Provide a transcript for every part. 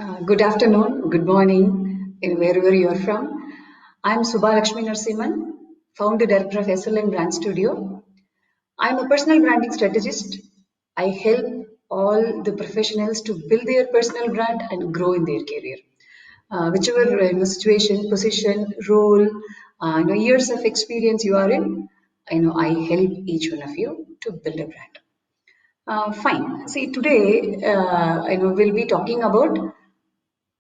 Good afternoon, good morning, wherever you are from. I'm Suba Lakshminarasimhan, founder director of SLN Brand Studio. I'm a personal branding strategist. I help all the professionals to build their personal brand and grow in their career. Whichever situation, position, role, years of experience you are in, I help each one of you to build a brand. Fine. See, today we'll be talking about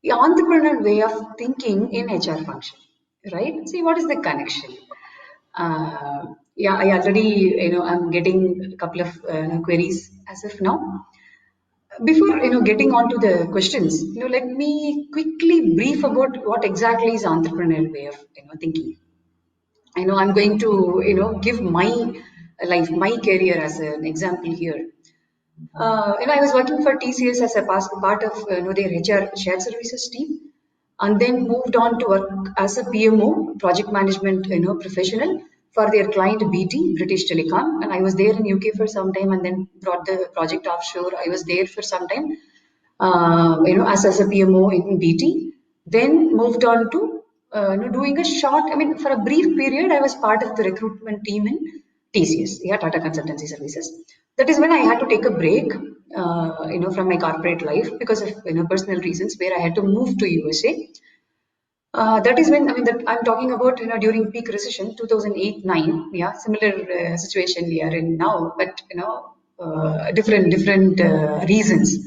the entrepreneurial way of thinking in HR function, right? See, what is the connection? I already, I'm getting a couple of queries as of now. Before, getting on to the questions, let me quickly brief about what exactly is entrepreneurial way of, thinking. I'm going to, give my life, my career as an example here. I was working for TCS as a part of their HR shared services team, and then moved on to work as a PMO, project management professional for their client BT, British Telecom, and I was there in UK for some time, and then brought the project offshore. I was there for some time, as a PMO in BT. Then moved on to doing a short. I mean, for a brief period, I was part of the recruitment team in TCS, Tata Consultancy Services. That is when I had to take a break, from my corporate life because of personal reasons, where I had to move to USA. That is when that I'm talking about during peak recession 2008-9. Yeah, similar situation we are in now, but different reasons.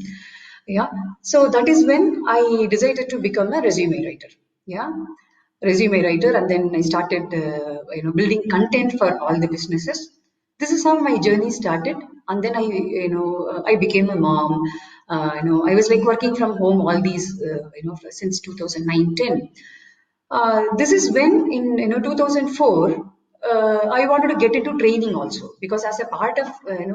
Yeah, so that is when I decided to become a resume writer. Yeah, resume writer, and then I started building content for all the businesses. This is how my journey started, and then I became a mom. I was like working from home all these since 2009-10. This is when in 2004 I wanted to get into training also, because as a part of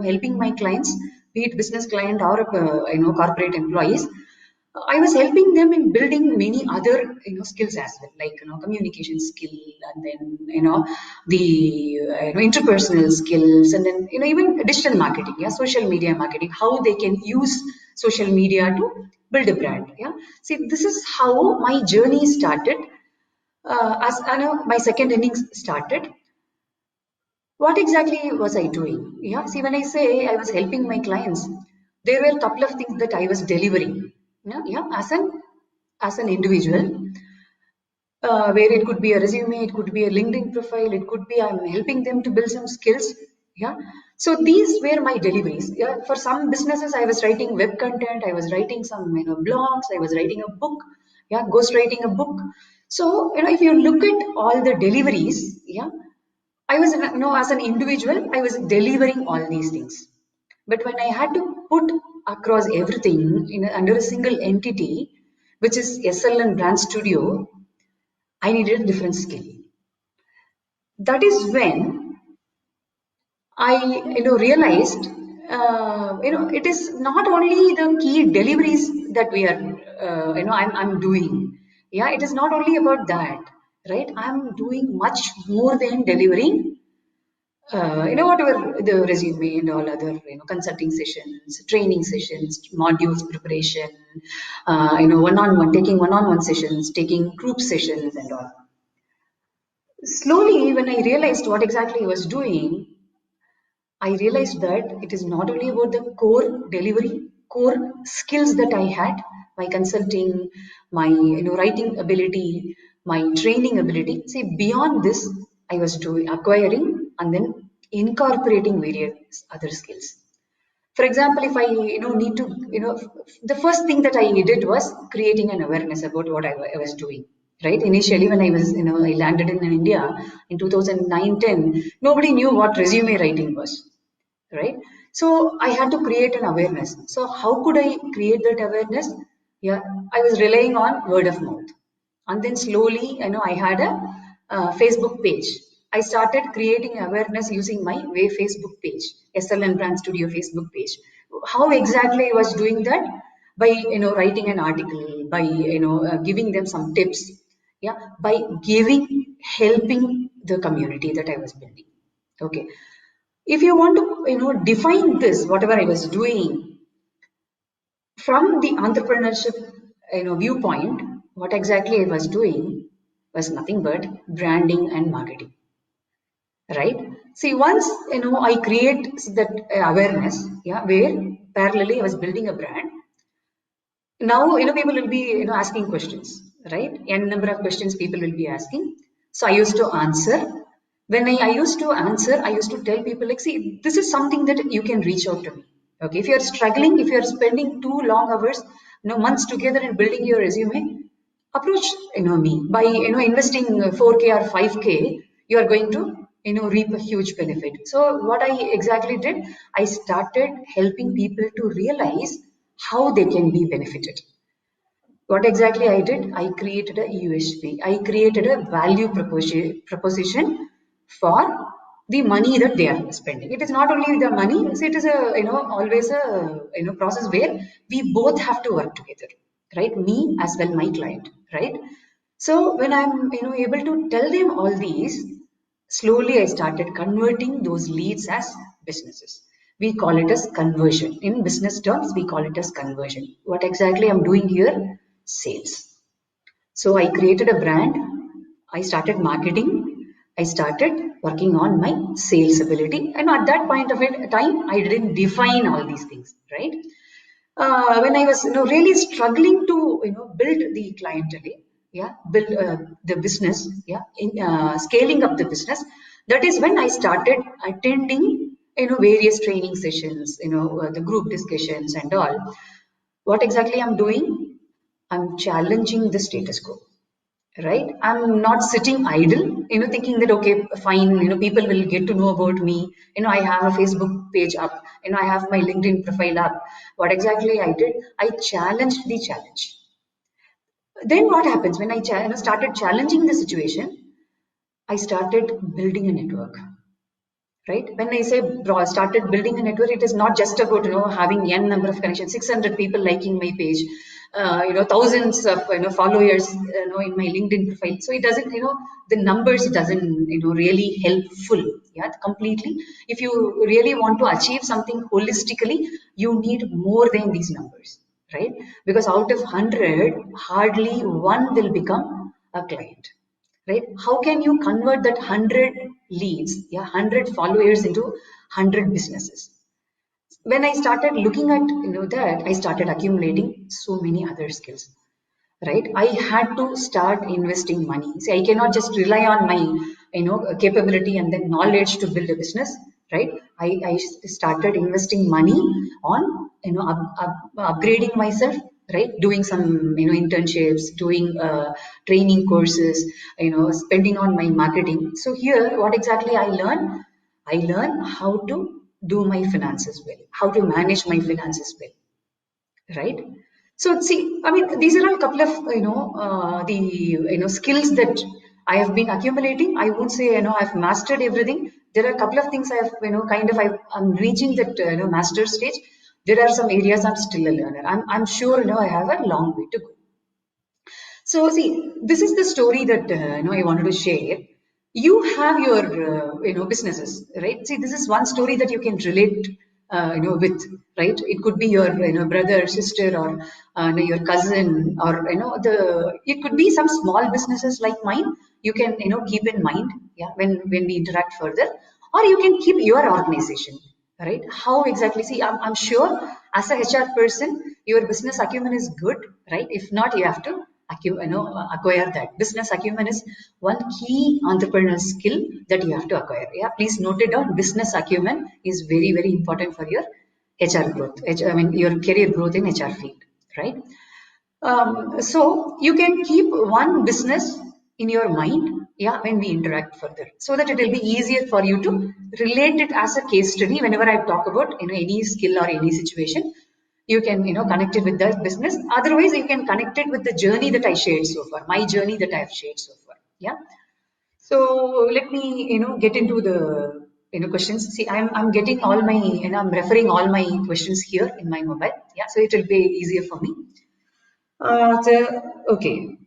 helping my clients, be it business client or corporate employees, I was helping them in building many other skills as well, like communication skill, and then the interpersonal skills, and then even digital marketing, social media marketing, how they can use social media to build a brand. See, this is how my journey started. As I know, my second innings started. What exactly was I doing? See, when I say I was helping my clients, there were a couple of things that I was delivering. As an individual, where it could be a resume, it could be a LinkedIn profile, it could be I'm helping them to build some skills. So these were my deliveries. For some businesses, I was writing web content, I was writing some blogs, I was writing a book, ghost writing a book. So if you look at all the deliveries, I was as an individual, I was delivering all these things. But when I had to put across everything under a single entity, which is SLN Brand Studio, I needed a different skill. That is when I realized it is not only the key deliveries that we are I'm doing. It is not only about that, right? I'm doing much more than delivering whatever the resume and all other consulting sessions, training sessions, modules preparation, one-on-one, taking one-on-one sessions, taking group sessions and all. Slowly, when I realized what exactly I was doing, I realized that it is not only about the core delivery, core skills that I had, my consulting, my writing ability, my training ability. See, beyond this, I was acquiring and then incorporating various other skills. For example, if I need to the first thing that I did was creating an awareness about what I was doing. Right, initially when I was I landed in India in 2009-10, nobody knew what resume writing was. Right, so I had to create an awareness. So how could I create that awareness? I was relying on word of mouth, and then slowly I had a Facebook page. I started creating awareness using my way Facebook page, SLN Brand Studio Facebook page. How exactly I was doing that? By writing an article, by giving them some tips, by helping the community that I was building. Okay, if you want to define this, whatever I was doing from the entrepreneurship viewpoint, what exactly I was doing was nothing but branding and marketing, right? See, once I create that awareness, yeah, where parallelly I was building a brand. Now people will be asking questions, right? N number of questions people will be asking. So I used to answer. When I used to answer, I used to tell people like, see, this is something that you can reach out to me. Okay, if you're struggling, if you're spending too long hours, months together in building your resume, approach me by investing 4K or 5K. You are going to reap a huge benefit. So what I exactly did, I started helping people to realize how they can be benefited. What exactly I did, I created a USP, I created a value proposition for the money that they are spending. It is not only the money, it is a always a process where we both have to work together, right? Me as well, my client, right? So when I'm able to tell them all these, slowly I started converting those leads as businesses. We call it as conversion. In business terms, we call it as conversion. What exactly I'm doing here? Sales. So I created a brand, I started marketing, I started working on my sales ability. And at that point of time, I didn't define all these things, right? When I was really struggling to build the clientele, yeah, build the business, yeah, in scaling up the business, that is when I started attending various training sessions, the group discussions and all. What exactly I'm doing? I'm challenging the status quo, right? I'm not sitting idle, thinking that okay, fine, people will get to know about me. I have a Facebook page up, I have my LinkedIn profile up. What exactly I did? I challenged the challenge. Then what happens when I started challenging the situation? I started building a network. Right? When I say started building a network, it is not just about having n number of connections, 600 people liking my page, thousands of followers in my LinkedIn profile. So it doesn't the numbers doesn't really helpful, yeah, completely. If you really want to achieve something holistically, you need more than these numbers, right? Because out of 100, hardly one will become a client, right? How can you convert that 100 leads, yeah, 100 followers into 100 businesses? When I started looking at that, I started accumulating so many other skills, right? I had to start investing money. See, I cannot just rely on my capability and then knowledge to build a business, right? I started investing money on upgrading myself, right? Doing some internships, doing training courses, spending on my marketing. So here, what exactly I learned? I learned how to do my finances well, how to manage my finances well, right? So see, I mean, these are all a couple of the skills that I have been accumulating. I won't say I've mastered everything. There are a couple of things I have I'm reaching that master stage. There are some areas I'm still a learner. I'm sure I have a long way to go. So see, this is the story that I wanted to share. You have your businesses, right? See, this is one story that you can relate with, right? It could be your brother, sister, or your cousin, or it could be some small businesses like mine. You can keep in mind, yeah, when we interact further, or you can keep your organization, right? How exactly? See, I'm sure as a HR person, your business acumen is good, right? If not, you have to acquire that. Business acumen is one key entrepreneurial skill that you have to acquire. Yeah, please note it down. Business acumen is very, very important for your HR growth. I mean, your career growth in HR field, right? So you can keep one business in your mind, yeah, when we interact further, so that it will be easier for you to relate it as a case study. Whenever I talk about any skill or any situation, you can connect it with the business. Otherwise, you can connect it with the journey that I shared so far, my journey that I have shared so far. Yeah. So let me get into the questions. See, I'm getting all my I'm referring all my questions here in my mobile. Yeah, so it will be easier for me. Okay.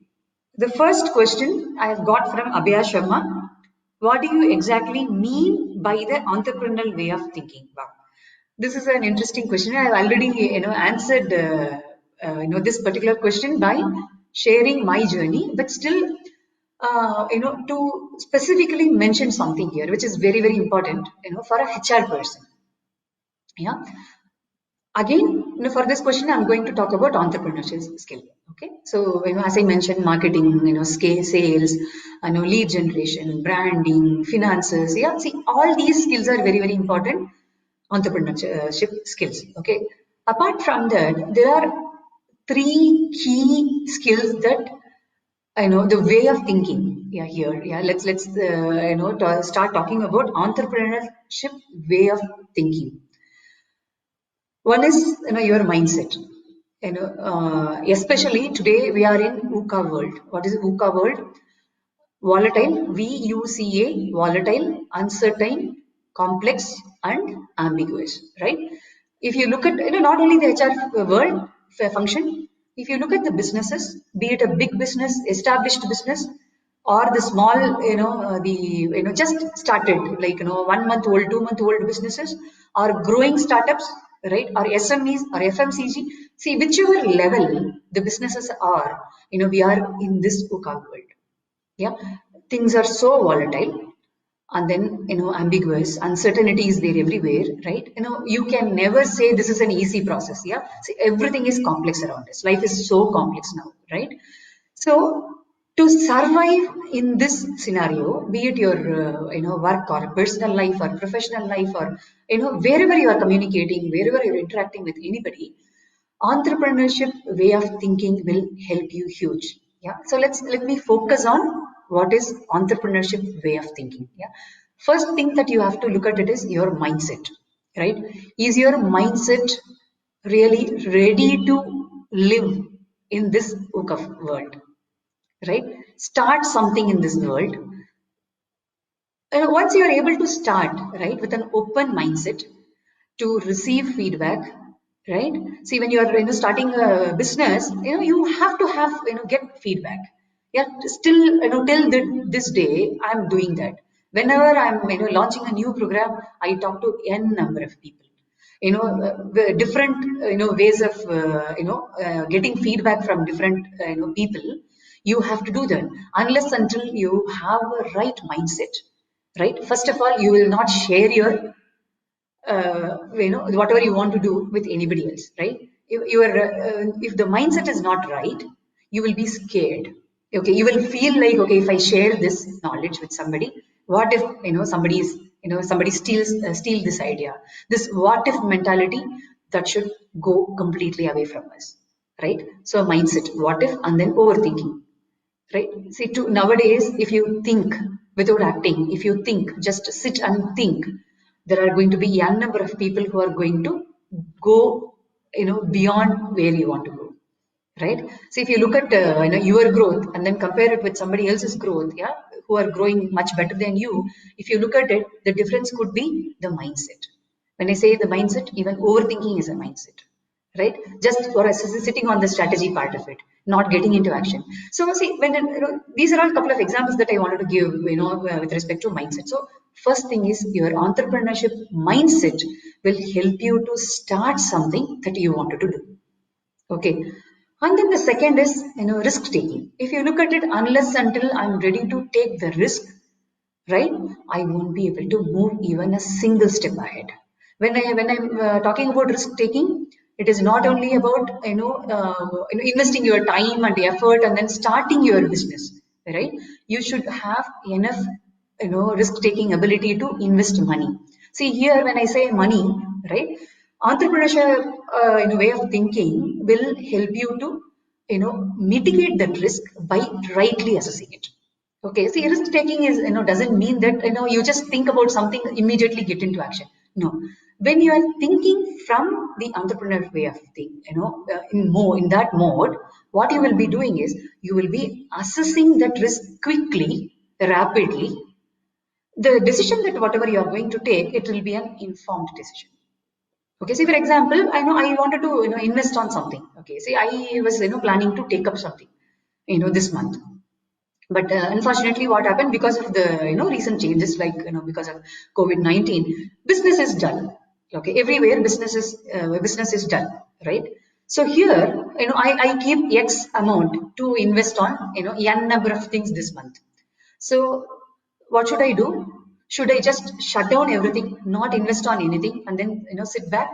The first question I have got from Abhya Sharma. What do you exactly mean by the entrepreneurial way of thinking? Wow. This is an interesting question. I've already, answered this particular question by sharing my journey, but still, to specifically mention something here, which is very, very important, for a HR person. Yeah. Again, for this question, I'm going to talk about entrepreneurship skill. Okay, so as I mentioned, marketing, scale, sales, lead generation, branding, finances. Yeah, see, all these skills are very, very important entrepreneurship skills. Okay, apart from that, there are three key skills that the way of thinking. Yeah, here, yeah, let's start talking about entrepreneurship way of thinking. One is your mindset. Especially today we are in VUCA world. What is VUCA world? Volatile, VUCA, volatile, uncertain, complex, and ambiguous. Right? If you look at not only the HR world function, if you look at the businesses, be it a big business, established business, or the small, just started, like 1 month old, 2 month old businesses, or growing startups, right, or SMEs or FMCG. See, whichever level the businesses are, we are in this VUCA world. Yeah, things are so volatile, and then ambiguous, uncertainty is there everywhere, right? You can never say this is an easy process. Yeah, see, everything is complex around us. Life is so complex now, right? So to survive in this scenario, be it your work or personal life or professional life, or wherever you are communicating, wherever you're interacting with anybody, entrepreneurship way of thinking will help you huge. Yeah, so let me focus on what is entrepreneurship way of thinking. Yeah, first thing that you have to look at it is your mindset, right? Is your mindset really ready to live in this world, right? Start something in this world. And once you are able to start, right, with an open mindset to receive feedback, right? See, when you are starting a business, you have to have get feedback. Yeah, still till this day I'm doing that. Whenever I'm launching a new program, I talk to n number of people. Different ways of getting feedback from different people. You have to do that unless until you have a right mindset, right? First of all, you will not share your whatever you want to do with anybody else, right? If the mindset is not right, you will be scared. Okay, you will feel like, okay, if I share this knowledge with somebody, what if somebody steal this idea, this what if mentality, that should go completely away from us, right? So mindset, what if, and then overthinking, right? See, nowadays, if you think without acting, if you think, just sit and think, there are going to be a number of people who are going to go beyond where you want to go, right? So if you look at your growth and then compare it with somebody else's growth, yeah, who are growing much better than you, if you look at it, the difference could be the mindset. When I say the mindset, even overthinking is a mindset, right? Just for us sitting on the strategy part of it, not getting into action. So see, when these are all a couple of examples that I wanted to give, with respect to mindset. So first thing is your entrepreneurship mindset will help you to start something that you wanted to do. Okay. And then the second is, risk taking. If you look at it, unless until I'm ready to take the risk, right, I won't be able to move even a single step ahead. When I'm talking about risk taking, it is not only about investing your time and effort and then starting your business, right? You should have enough risk taking ability to invest money. See, here when I say money, right, entrepreneurship way of thinking will help you to mitigate that risk by rightly assessing it. Okay, see, risk taking is doesn't mean that you just think about something, immediately get into action. No, when you are thinking from the entrepreneur way of thinking, in that mode, what you will be doing is you will be assessing that risk quickly, rapidly. The decision that whatever you are going to take, it will be an informed decision. Okay, see, for example, I know I wanted to invest on something. Okay, see, I was planning to take up something this month. But unfortunately, what happened, because of the recent changes, like because of COVID-19, business is dull. Okay, everywhere business is dull, right? So here, I keep X amount to invest on, N number of things this month. So what should I do? Should I just shut down everything, not invest on anything, and then, sit back?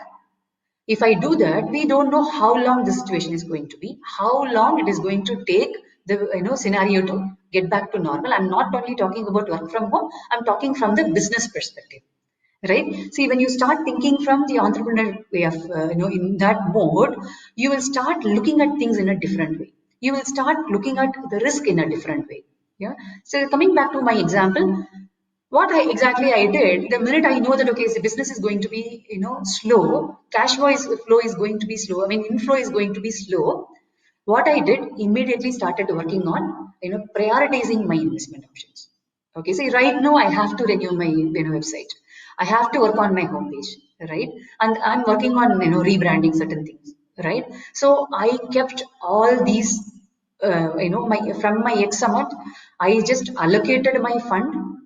If I do that, we don't know how long the situation is going to be, how long it is going to take the, scenario to get back to normal. I'm not only talking about work from home, I'm talking from the business perspective. Right? See, when you start thinking from the entrepreneur way of, in that mode, you will start looking at things in a different way. You will start looking at the risk in a different way. Yeah. So coming back to my example, what exactly I did, the minute I know that, okay, the business is going to be, slow, cash flow is going to be slow, I mean, inflow is going to be slow. What I did, immediately started working on, prioritizing my investment options. Okay, so right now I have to renew my, website. I have to work on my homepage, right? And I'm working on, rebranding certain things, right? So I kept all these, from my X amount, I just allocated my fund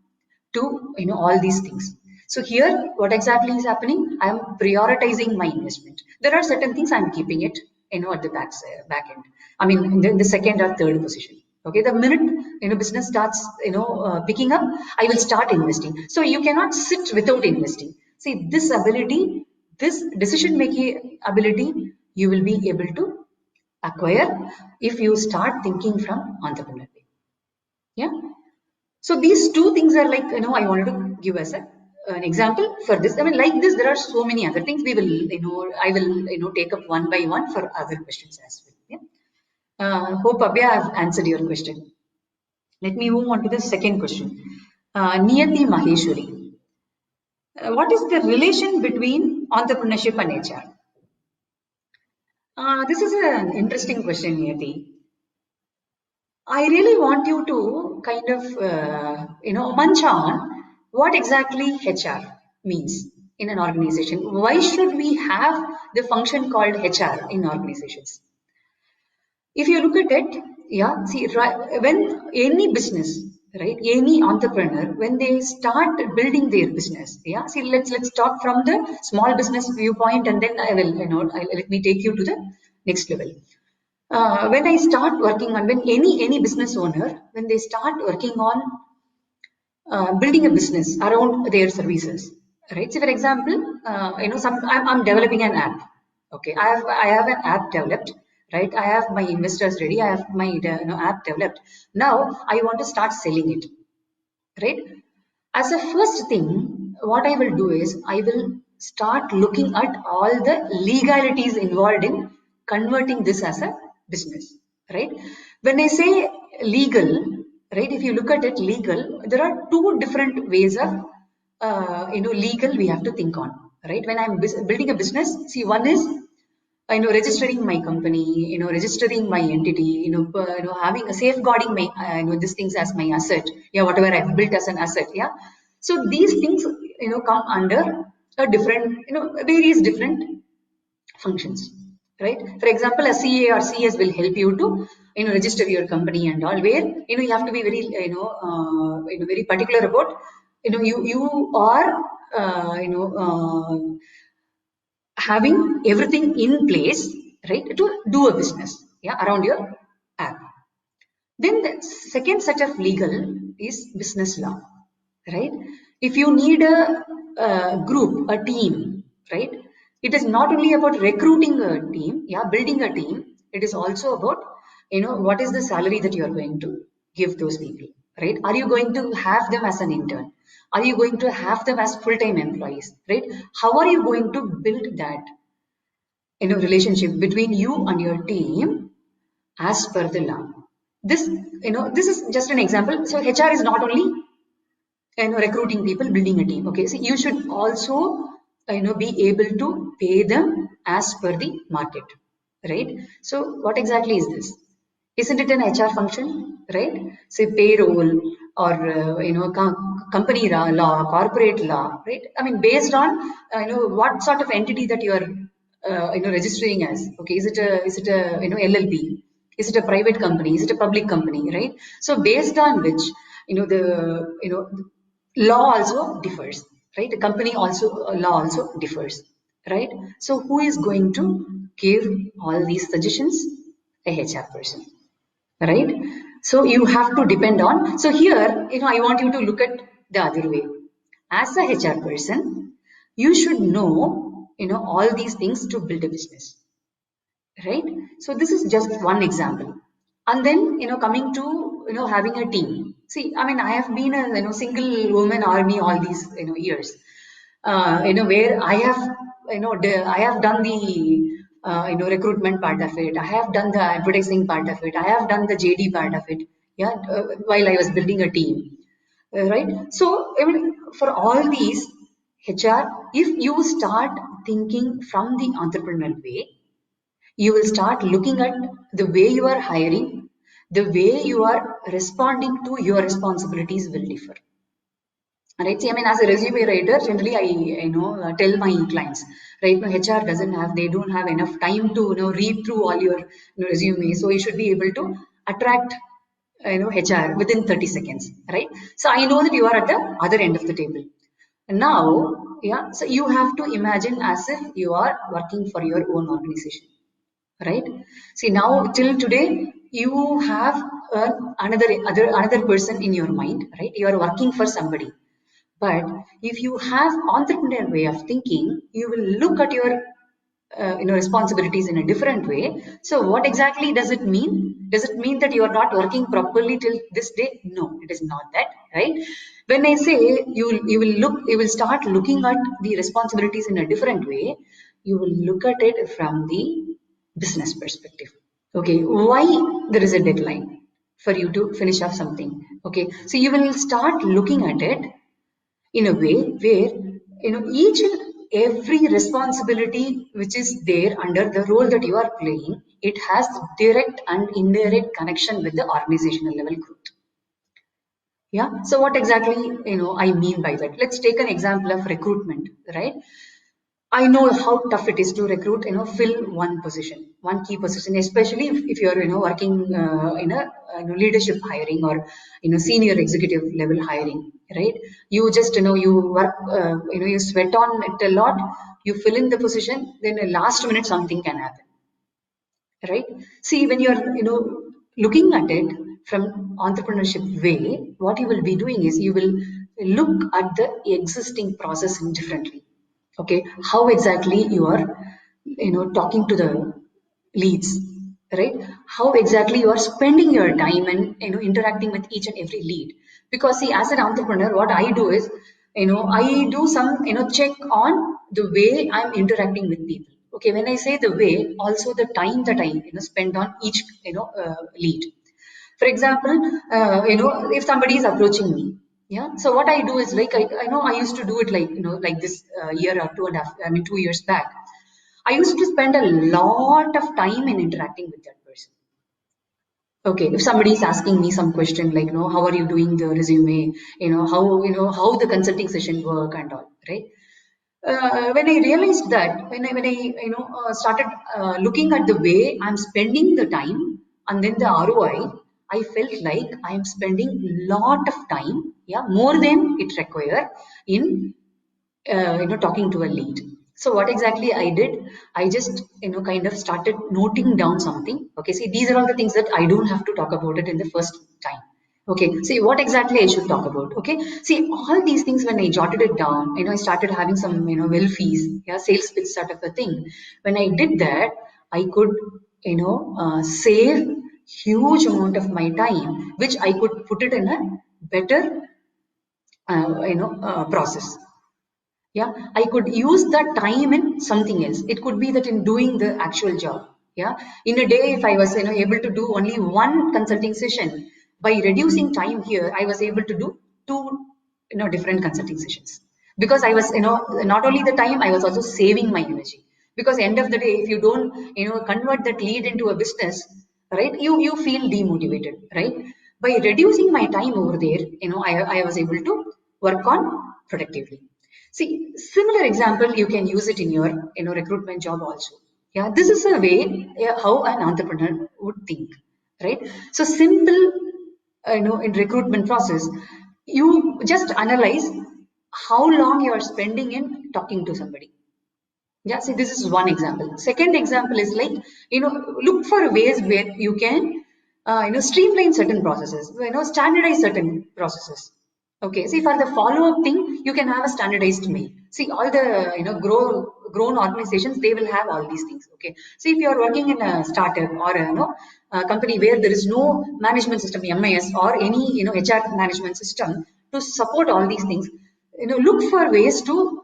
to, all these things. So here, what exactly is happening? I am prioritizing my investment. There are certain things I'm keeping it, at the back end. I mean, in the second or third position. Okay, the minute, business starts, picking up, I will start investing. So you cannot sit without investing. See, this ability, this decision making ability, you will be able to acquire if you start thinking from entrepreneurial way. Yeah. So these two things are like, I wanted to give as an example for this. I mean, like this, there are so many other things. We will, I will, take up one by one for other questions as well. Yeah. Hope, Abhya, I have answered your question. Let me move on to the second question. Niyati Maheshwari. What is the relation between entrepreneurship and HR? This is an interesting question, Niyati. I really want you to kind of, munch on what exactly HR means in an organization. Why should we have the function called HR in organizations? If you look at it, yeah, see, when any business, right, any entrepreneur, when they start building their business, yeah, see, let's talk from the small business viewpoint, and then I will, let me take you to the next level. When I start working on, when any business owner, when they start working on building a business around their services, right? So, for example, I'm developing an app. Okay, I have an app developed, right? I have my investors ready. I have my app developed. Now I want to start selling it, right? As a first thing, what I will do is I will start looking at all the legalities involved in converting this as a business, right? When I say legal, right, if you look at it legal, there are two different ways of, legal we have to think on, right? When I'm building a business, see, one is, registering my company, registering my entity, having a safeguarding my, these things as my asset, yeah, whatever I've built as an asset, yeah. So these things, come under a different, various different functions, right? For example, a CA or CS will help you to, register your company and all, where, you have to be very, very particular about, you are, having everything in place, right, to do a business, yeah, around your app. Then the second set of legal is business law, right? If you need a group, a team, right? It is not only about recruiting a team, yeah, building a team. It is also about, what is the salary that you are going to give those people, right? Are you going to have them as an intern? Are you going to have them as full-time employees, right? How are you going to build that, relationship between you and your team as per the law? This, this is just an example. So HR is not only, recruiting people, building a team. Okay, so you should also, be able to pay them as per the market, right? So what exactly is this? Isn't it an HR function, right? Say payroll or, company law, corporate law, right? I mean, based on, what sort of entity that you are, registering as. Okay, is it a, LLB? Is it a private company? Is it a public company, right? So based on which, the, law also differs, right? The company also, law also differs, right? So who is going to give all these suggestions? A HR person, right? So you have to depend on. So here, I want you to look at the other way. As a HR person, you should know, all these things to build a business, right? So this is just one example. And then, coming to, having a team. See, I mean, I have been a, single woman army all these, years, where I have, I have done the, recruitment part of it. I have done the advertising part of it. I have done the JD part of it. Yeah, while I was building a team, right? So, I mean, for all these HR, if you start thinking from the entrepreneurial way, you will start looking at the way you are hiring, the way you are responding to your responsibilities will differ. Right? See, I mean, as a resume writer, generally I tell my clients, right? No, HR doesn't have, they don't have enough time to read through all your resume, so you should be able to attract HR within 30 seconds, right? So I know that you are at the other end of the table. Now, yeah, so you have to imagine as if you are working for your own organization, right? See, now till today you have another person in your mind, right? You are working for somebody, but if you have entrepreneurial way of thinking, you will look at your responsibilities in a different way. So what exactly does it mean? Does it mean that you are not working properly till this day? No, it is not that, right? When I say you will start looking at the responsibilities in a different way, you will look at it from the business perspective. Okay, why there is a deadline for you to finish off something? Okay, so you will start looking at it in a way where each and every responsibility which is there under the role that you are playing, it has direct and indirect connection with the organizational level growth. Yeah, so what exactly I mean by that? Let's take an example of recruitment, right? I know how tough it is to recruit, fill one position, one key position, especially if you're, working in a leadership hiring or, senior executive level hiring, right? You just, you work, you sweat on it a lot, you fill in the position, then last minute something can happen, right? See, when you're, looking at it from entrepreneurship way, what you will be doing is you will look at the existing process differently. Okay, how exactly you are, talking to the leads, right? How exactly you are spending your time and, interacting with each and every lead. Because see, as an entrepreneur, what I do is, I do some, check on the way I'm interacting with people. Okay, when I say the way, also the time that I, spend on each, lead. For example, if somebody is approaching me, yeah. So what I do is like I know I used to do it like like this year or two and a half. I mean 2 years back. I used to spend a lot of time in interacting with that person. Okay, if somebody is asking me some question like how are you doing the resume, how the consulting session work and all, right? When I realized that, when I started looking at the way I'm spending the time and then the ROI, I felt like I am spending lot of time, yeah, more than it require in talking to a lead. So what exactly I did, I just kind of started noting down something. Okay, see, these are all the things that I don't have to talk about it in the first time. Okay, see what exactly I should talk about. Okay, see all these things when I jotted it down, I started having some will fees, yeah, sales pitch sort of a thing. When I did that, I could save huge amount of my time, which I could put it in a better process. Yeah, I could use that time in something else. It could be that in doing the actual job. Yeah, in a day, if I was able to do only one consulting session, by reducing time here, I was able to do two different consulting sessions, because I was not only the time, I was also saving my energy. Because end of the day, if you don't convert that lead into a business, right, you feel demotivated, right? By reducing my time over there, I was able to work on productively. See, similar example, you can use it in your recruitment job also. Yeah, this is a way, how an entrepreneur would think, right? So simple, in recruitment process, you just analyze how long you are spending in talking to somebody. Yeah, see, this is one example. Second example is like, look for ways where you can, streamline certain processes, standardize certain processes. Okay, see, for the follow-up thing, you can have a standardized mail. See, all the, grown organizations, they will have all these things. Okay, see, if you are working in a startup or a company where there is no management system, MIS, or any, HR management system to support all these things, look for ways to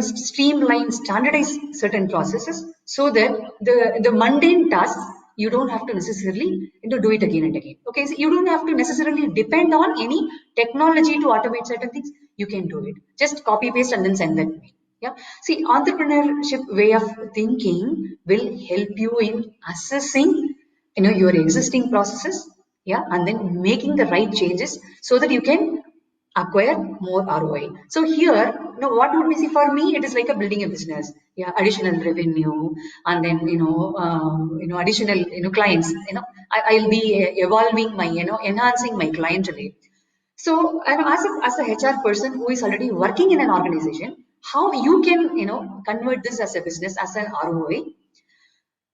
streamline, standardize certain processes so that the mundane tasks you don't have to necessarily do it again and again. Okay, so you don't have to necessarily depend on any technology to automate certain things. You can do it. Just copy paste and then send that mail. Yeah. See, entrepreneurship way of thinking will help you in assessing your existing processes. Yeah, and then making the right changes so that you can acquire more ROI. So here, what would we see? For me, it is like a building a business. Yeah, additional revenue, and then additional clients. I'll be evolving my enhancing my clientele. So, as a HR person who is already working in an organization, how you can convert this as a business as an ROI?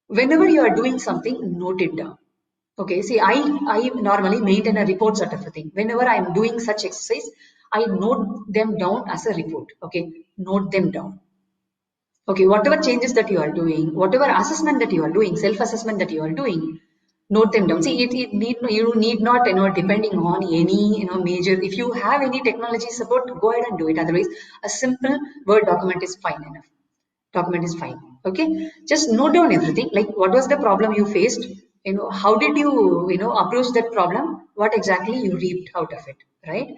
Whenever you are doing something, note it down. Okay, see, I normally maintain a report sort of a thing. Whenever I am doing such exercise, I note them down as a report. Okay, note them down. Okay, whatever changes that you are doing, whatever assessment that you are doing, self-assessment that you are doing, note them down. See, you need not depending on any major. If you have any technology support, go ahead and do it. Otherwise, a simple Word document is fine enough. Document is fine. Okay, just note down everything, like what was the problem you faced, how did you approach that problem, what exactly you reaped out of it, right?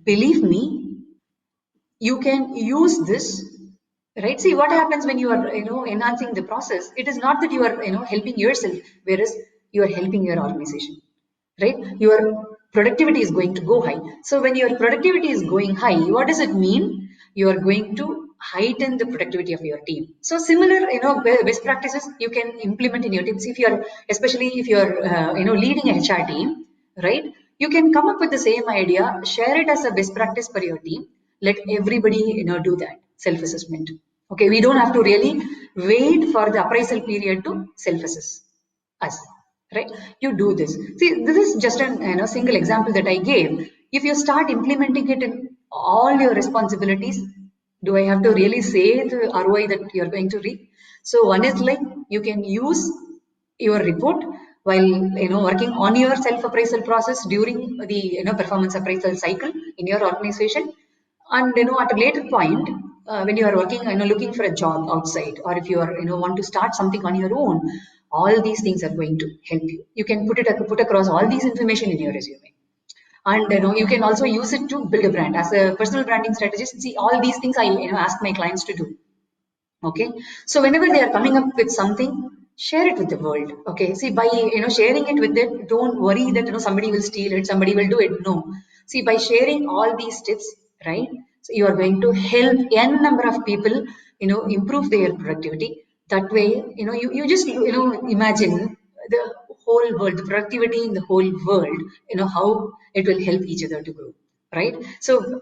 Believe me, you can use this, right? See, what happens when you are enhancing the process, it is not that you are helping yourself, whereas you are helping your organization, right? Your productivity is going to go high. So when your productivity is going high, what does it mean? You are going to heighten the productivity of your team. So similar best practices you can implement in your team. See, if you're especially if you're leading a HR team, right? You can come up with the same idea, share it as a best practice for your team, let everybody do that self-assessment. Okay, we don't have to really wait for the appraisal period to self-assess us, right? You do this. See, this is just a single example that I gave. If you start implementing it in all your responsibilities, do I have to really say the ROI that you're going to reap? So one is like, you can use your report while working on your self appraisal process during the performance appraisal cycle in your organization. And at a later point, when you are working looking for a job outside, or if you are want to start something on your own, all these things are going to help you. You can put across all these information in your resume. And you can also use it to build a brand as a personal branding strategist. See, all these things I ask my clients to do. Okay, so whenever they are coming up with something, share it with the world. Okay, see, by sharing it with them, don't worry that somebody will steal it, somebody will do it. No, see, by sharing all these tips, right, so you are going to help n number of people improve their productivity. That way, you just imagine the whole world, the productivity in the whole world, how it will help each other to grow, right? So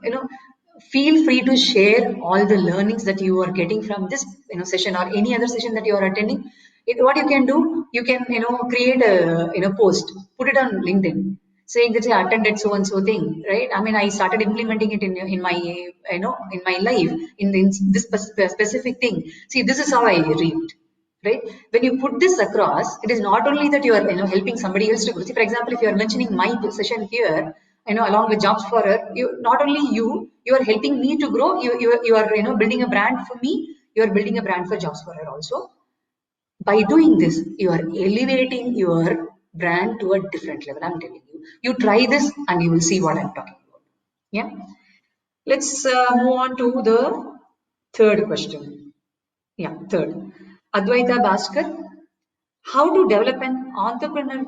feel free to share all the learnings that you are getting from this session or any other session that you are attending. What you can do, you can create a post, put it on LinkedIn, saying that I attended so and so thing, right? I mean, I started implementing it in my in my life in this specific thing. See, this is how I reaped, right? When you put this across, it is not only that you are helping somebody else to grow. See, for example, if you are mentioning my session here, along with JobsForHer, you not only you are helping me to grow. You are building a brand for me. You are building a brand for JobsForHer also. By doing this, you are elevating your brand to a different level. I'm telling you. You try this and you will see what I'm talking about. Yeah. Let's move on to the third question. Yeah, third. Advaita Bhaskar, how to develop an entrepreneur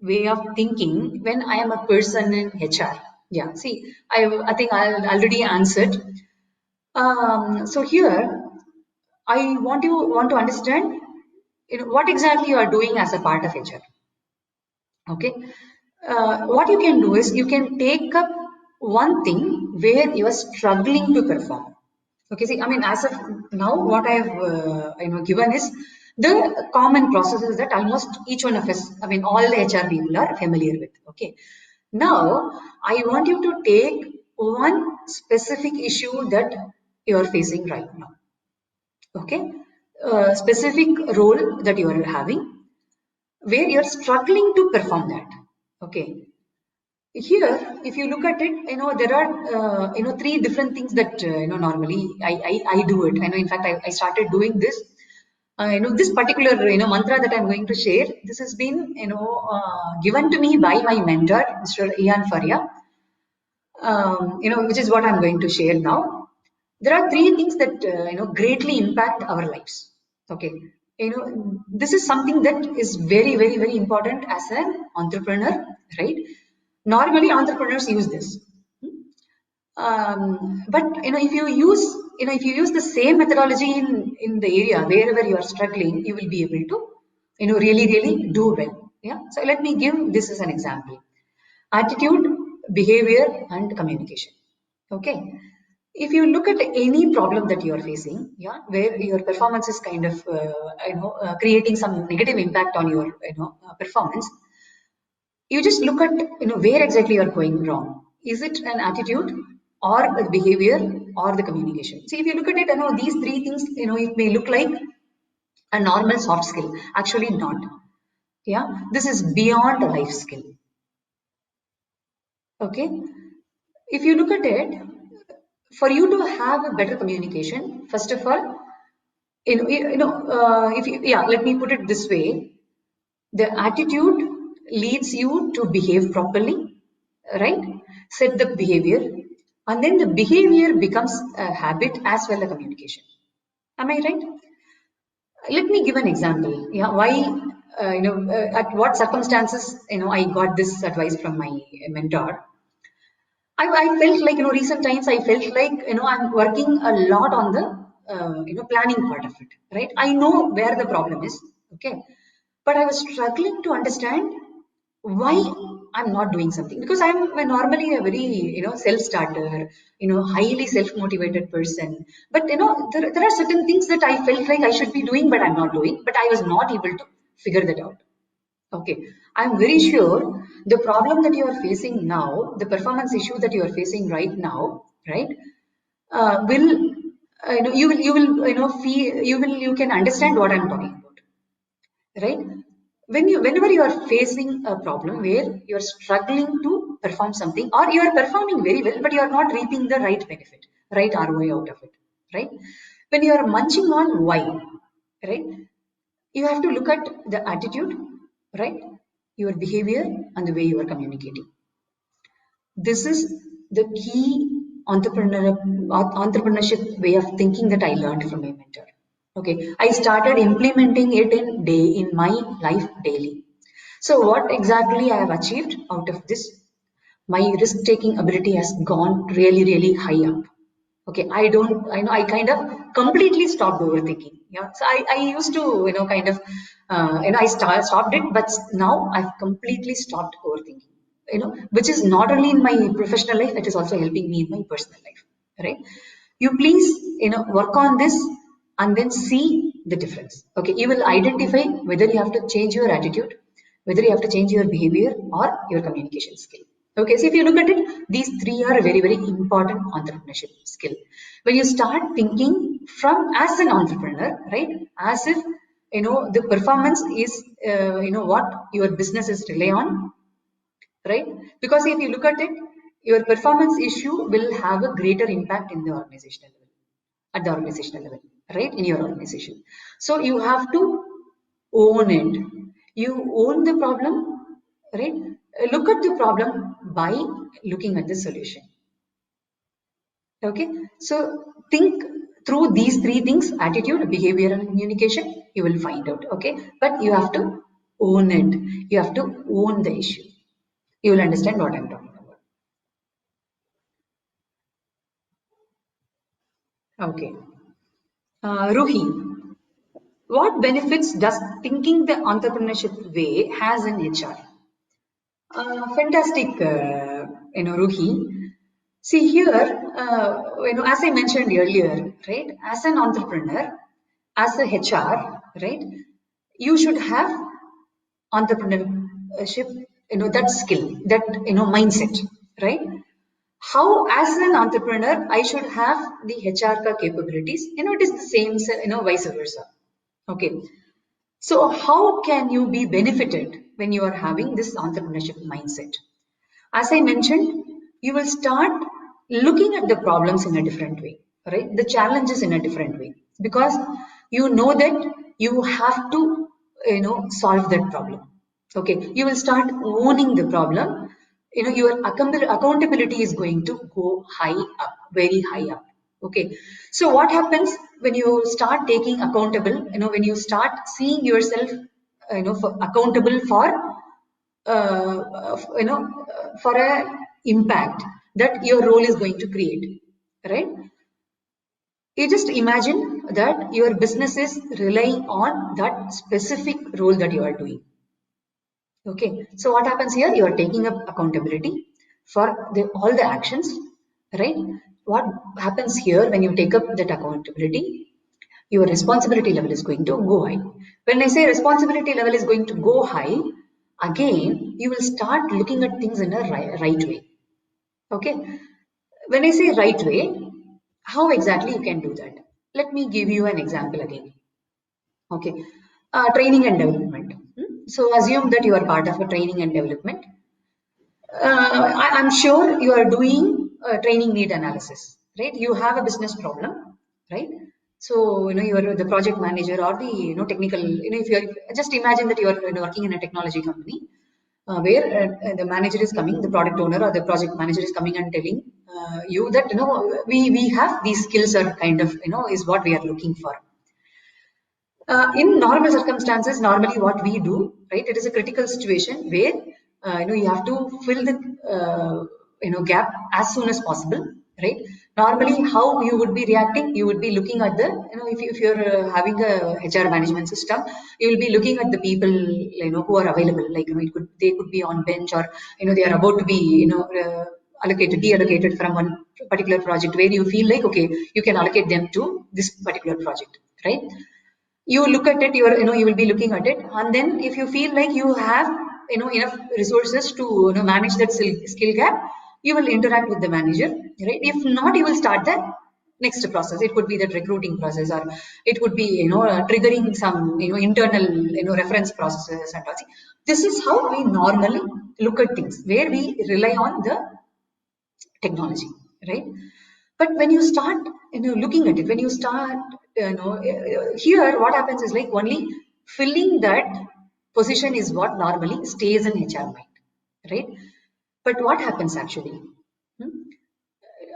way of thinking when I am a person in HR? Yeah, see, I think I already answered. So here, I want to understand, what exactly you are doing as a part of HR. Okay, what you can do is you can take up one thing where you are struggling to perform. Okay, see, I mean, as of now, what I have given is the common processes that almost each one of us, I mean, all the HR people are familiar with. Okay, now I want you to take one specific issue that you are facing right now. Okay, specific role that you are having where you are struggling to perform that. Okay, here if you look at it, there are three different things that normally I do it. I know, in fact, I started doing this. This particular mantra that I'm going to share, this has been given to me by my mentor, Mr. Ian Faria. Which is what I'm going to share now. There are three things that greatly impact our lives. Okay, this is something that is very, very, very important as an entrepreneur, right? Normally, entrepreneurs use this, but if you use the same methodology in the area wherever you are struggling, you will be able to really, really do well. Yeah. So let me give this as an example: attitude, behavior, and communication. Okay, if you look at any problem that you are facing, yeah, where your performance is kind of creating some negative impact on your performance, you just look at where exactly you are going wrong. Is it an attitude, or the behavior, or the communication? See, if you look at it, these three things, it may look like a normal soft skill. Actually not. Yeah, this is beyond a life skill. Okay, if you look at it, for you to have a better communication, first of all, if you, yeah, let me put it this way: the attitude leads you to behave properly, right? Set the behavior, and then the behavior becomes a habit as well as communication. Am I right? Let me give an example. Yeah, why? At what circumstances I got this advice from my mentor. I felt like, recent times I felt like, I'm working a lot on the, planning part of it, right? I know where the problem is, okay? But I was struggling to understand why I'm not doing something, because I'm normally a very, self-starter, highly self-motivated person. But, there are certain things that I felt like I should be doing, but I'm not doing, but I was not able to figure that out. Okay, I'm very sure the problem that you are facing now, the performance issue that you are facing right now, right, will you can understand what I'm talking about, right? Whenever you are facing a problem where you are struggling to perform something, or you are performing very well, but you are not reaping the right benefit, right ROI out of it, right? When you are munching on why, right? You have to look at the attitude, right? Your behavior and the way you are communicating. This is the key entrepreneurship way of thinking that I learned from my mentor. Okay, I started implementing it in my life daily. So what exactly I have achieved out of this? My risk-taking ability has gone really, really high up. Okay, I kind of completely stopped overthinking. Yeah, so I used to, kind of, stopped it, but now I've completely stopped overthinking, which is not only in my professional life, it is also helping me in my personal life, right? You please, work on this and then see the difference. Okay, you will identify whether you have to change your attitude, whether you have to change your behavior or your communication skill. Okay, so if you look at it, these three are a very, very important entrepreneurship skill. When you start thinking from as an entrepreneur, right, as if the performance is what your business is rely on, right? Because if you look at it, your performance issue will have a greater impact in the organizational level, at the organizational level, right? In your organization. So you have to own it. You own the problem, right? Look at the problem by looking at the solution. Okay, so think through these three things: attitude, behavior, and communication. You will find out. Okay, but you have to own it. You have to own the issue. You will understand what I'm talking about. Okay, Ruhi, what benefits does thinking the entrepreneurship way has in HR? Fantastic, Ruhi. See here, as I mentioned earlier, right? As an entrepreneur, as a HR, right? You should have entrepreneurship, that skill, that mindset, right? How, as an entrepreneur, I should have the HR capabilities. It is the same, vice versa. Okay. So how can you be benefited when you are having this entrepreneurship mindset? As I mentioned, you will start looking at the problems in a different way, right? The challenges in a different way, because you know that you have to, solve that problem. Okay, you will start owning the problem. Your accountability is going to go high up, very high up. Okay, so what happens when you start taking accountable? When you start seeing yourself, accountable for for a impact that your role is going to create, right? You just imagine that your business is relying on that specific role that you are doing. Okay, so what happens here? You are taking up accountability for all the actions, right? What happens here when you take up that accountability? Your responsibility level is going to go high. When I say responsibility level is going to go high, again, you will start looking at things in a right way. Okay. When I say right way, how exactly you can do that? Let me give you an example again. Okay. Training and development. So assume that you are part of a training and development. I'm sure you are doing training need analysis, right? You have a business problem, right? So you are the project manager or the technical. If you are, just imagine that you are working in a technology company, where the manager is coming, the product owner or the project manager is coming and telling you that we have these skills are kind of is what we are looking for. In normal circumstances, normally what we do, right? It is a critical situation where you have to fill the gap as soon as possible, right? Normally, how you would be reacting, you would be looking at the if you're having a HR management system, you will be looking at the people who are available. Like they could be on bench, or they are about to be deallocated from one particular project where you feel like okay, you can allocate them to this particular project, right? You look at it, you will be looking at it, and then if you feel like you have enough resources to manage that skill gap, you will interact with the manager, right? If not, you will start the next process. It could be that recruiting process, or it could be triggering some internal reference processes and all. This is how we normally look at things, where we rely on the technology, right? But when you start looking at it, when you start here, what happens is like only filling that position is what normally stays in HR mind, right? But what happens actually? Hmm?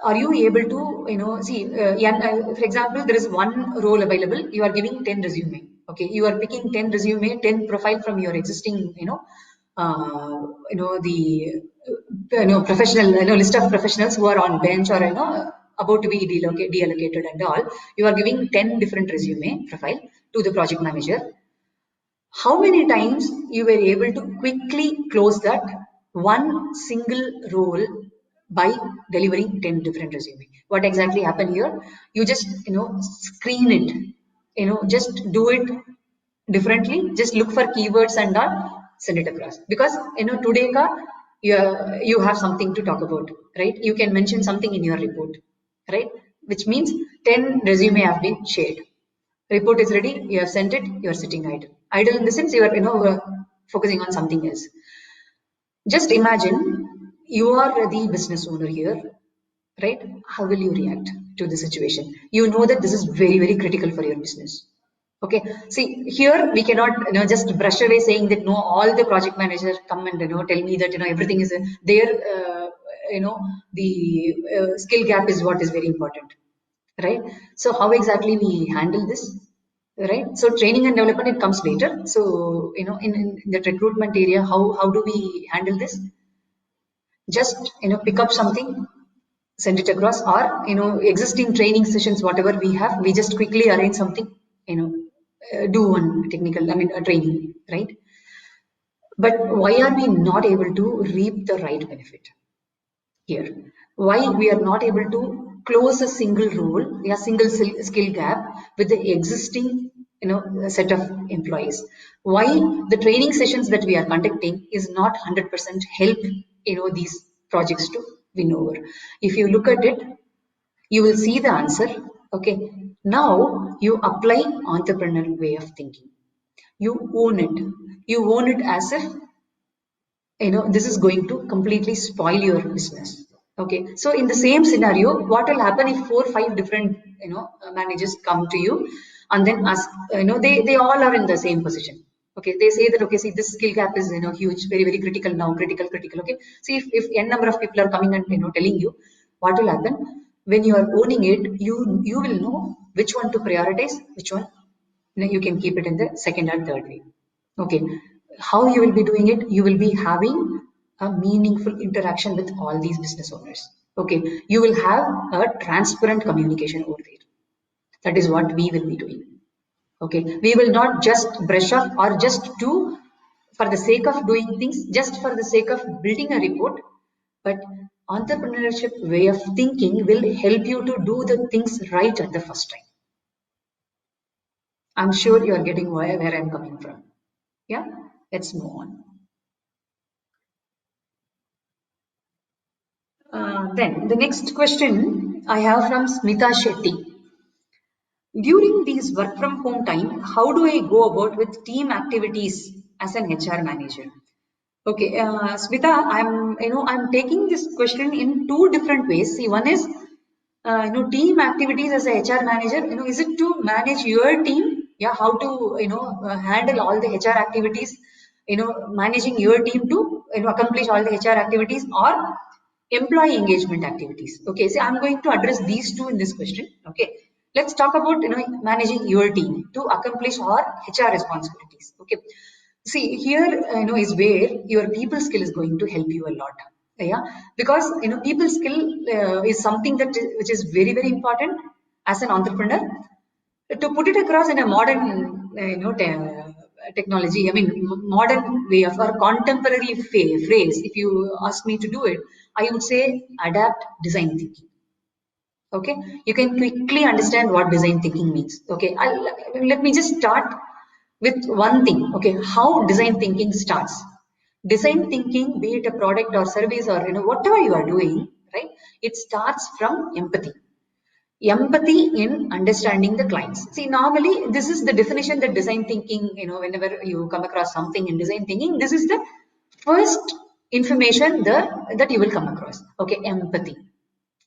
Are you able to see for example, there is one role available, you are giving 10 resume. Okay, you are picking 10 resume, 10 profile from your existing the professional list of professionals who are on bench, or about to be deallocated and all. You are giving 10 different resume profile to the project manager. How many times you were able to quickly close that one single role by delivering 10 different resume? What exactly happened here? You just screen it, just do it differently, just look for keywords and all, send it across. Because today you have something to talk about, right? You can mention something in your report, right? Which means 10 resume have been shared. Report is ready, you have sent it, you are sitting idle. Idle in the sense you are focusing on something else. Just imagine you are the business owner here, right? How will you react to the situation? You know that this is very, very critical for your business. Okay, see here we cannot just brush away saying that no, all the project managers come and tell me that everything is there. The skill gap is what is very important, right? So how exactly we handle this, right? So training and development, it comes later. So in the recruitment area, how do we handle this? Just pick up something, send it across, or existing training sessions whatever we have, we just quickly arrange something, do one technical, a training, right? But why are we not able to reap the right benefit here? Why we are not able to close a single role, a single skill gap with the existing set of employees. Why the training sessions that we are conducting is not 100% help these projects to win over. If you look at it, you will see the answer. Okay, now you apply entrepreneurial way of thinking. You own it. You own it as if this is going to completely spoil your business. Okay, so in the same scenario, what will happen if 4 or 5 different managers come to you and then ask, they all are in the same position. Okay, they say that, okay, see, this skill gap is huge, very very critical now, critical. Okay, see, if n number of people are coming and telling you, what will happen when you are owning it? You will know which one to prioritize, which one you can keep it in the second or third way. Okay, how you will be doing it? You will be having a meaningful interaction with all these business owners. Okay, you will have a transparent communication over there. That is what we will be doing. Okay, we will not just brush up or just do for the sake of doing things, just for the sake of building a report, but entrepreneurship way of thinking will help you to do the things right at the first time. I'm sure you are getting where I'm coming from. Yeah, let's move on. Then the next question I have from Smita Shetty. During these work from home time, how do I go about with team activities as an HR manager? Okay, Smita, I'm taking this question in 2 different ways. See, one is team activities as a HR manager. Is it to manage your team? Yeah, how to handle all the HR activities? Managing your team to accomplish all the HR activities, or employee engagement activities. Okay, so I'm going to address these two in this question. Okay, let's talk about managing your team to accomplish our HR responsibilities. Okay, see, here is where your people skill is going to help you a lot. Yeah, because people skill is something that which is very very important as an entrepreneur. To put it across in a modern technology, I mean modern way of, or contemporary phrase, if you ask me to do it, I would say adapt design thinking. Okay, you can quickly understand what design thinking means. Okay, let me just start with one thing. Okay, how design thinking starts. Design thinking, be it a product or service or whatever you are doing, right, it starts from empathy. Empathy in understanding the clients. See, normally this is the definition that design thinking, whenever you come across something in design thinking, this is the first information that you will come across. Okay, empathy.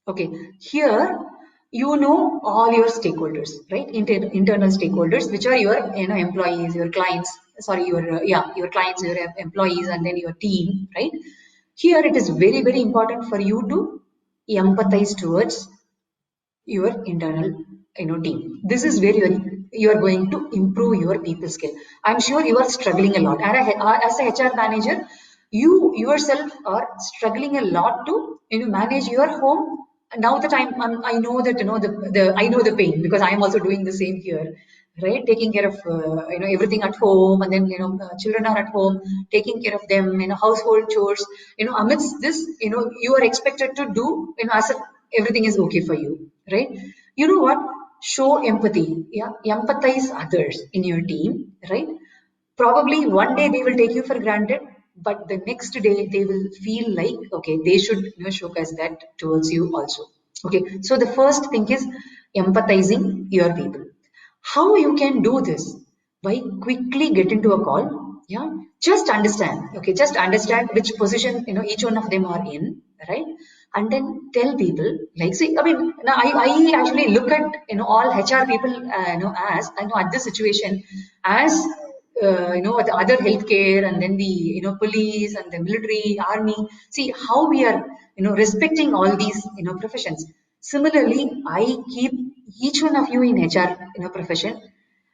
Okay, here all your stakeholders, right? Internal stakeholders, which are your employees, your clients. Sorry, your clients, your employees, and then your team, right? Here it is very very important for you to empathize towards your internal team. This is very very, you are going to improve your people skill. I'm sure you are struggling a lot, and as a HR manager, you yourself are struggling a lot to manage your home. Now that I know that I know the pain, because I am also doing the same here, right? Taking care of everything at home, and then children are at home, taking care of them, household chores, amidst this, you are expected to do as if everything is okay for you, right? You know what, show empathy. Yeah, empathize others in your team, right? Probably one day they will take you for granted, but the next day they will feel like, okay, they should showcase that towards you also. Okay, so the first thing is empathizing your people. How you can do this? By quickly get into a call. Yeah, just understand. Okay, just understand which position each one of them are in, right? And then tell people, like, see, I mean, now I actually look at all HR people as at this situation as the other healthcare, and then the police and the military, army. See how we are respecting all these professions. Similarly, I keep each one of you in HR profession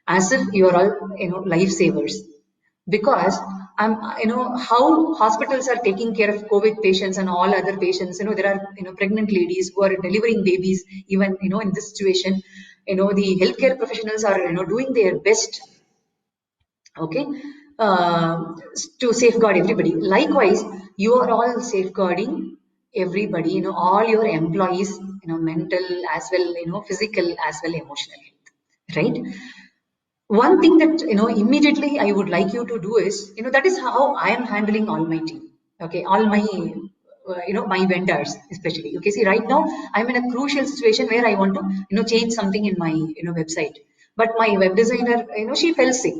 as if you are all lifesavers, because I'm how hospitals are taking care of COVID patients and all other patients. There are pregnant ladies who are delivering babies. Even in this situation, the healthcare professionals are doing their best. Okay, uh, to safeguard everybody. Likewise, you are all safeguarding everybody, all your employees, mental as well, physical as well, emotional health, right? One thing that, immediately I would like you to do is, that is how I am handling all my team. Okay, all my, my vendors especially. Okay, see, right now I'm in a crucial situation where I want to, change something in my, website. But my web designer, she fell sick.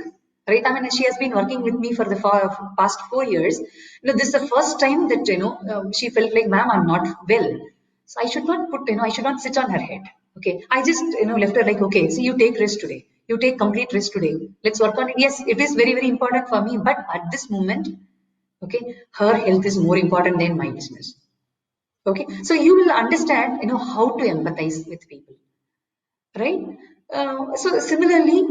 Right, I mean, she has been working with me for the past 4 years. This is the first time that she felt like, ma'am, I'm not well. So I should not put, I should not sit on her head. Okay. I just, left her like, okay, so you take rest today. You take complete rest today. Let's work on it. Yes, it is very, very important for me. But at this moment, okay, her health is more important than my business. Okay. So you will understand, how to empathize with people. Right. So similarly,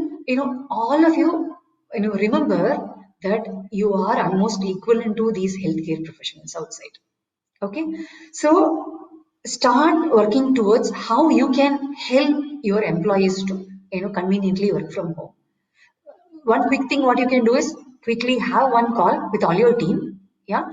all of you, remember that you are almost equivalent to these healthcare professionals outside. Okay, so start working towards how you can help your employees to conveniently work from home. One quick thing what you can do is quickly have one call with all your team, yeah,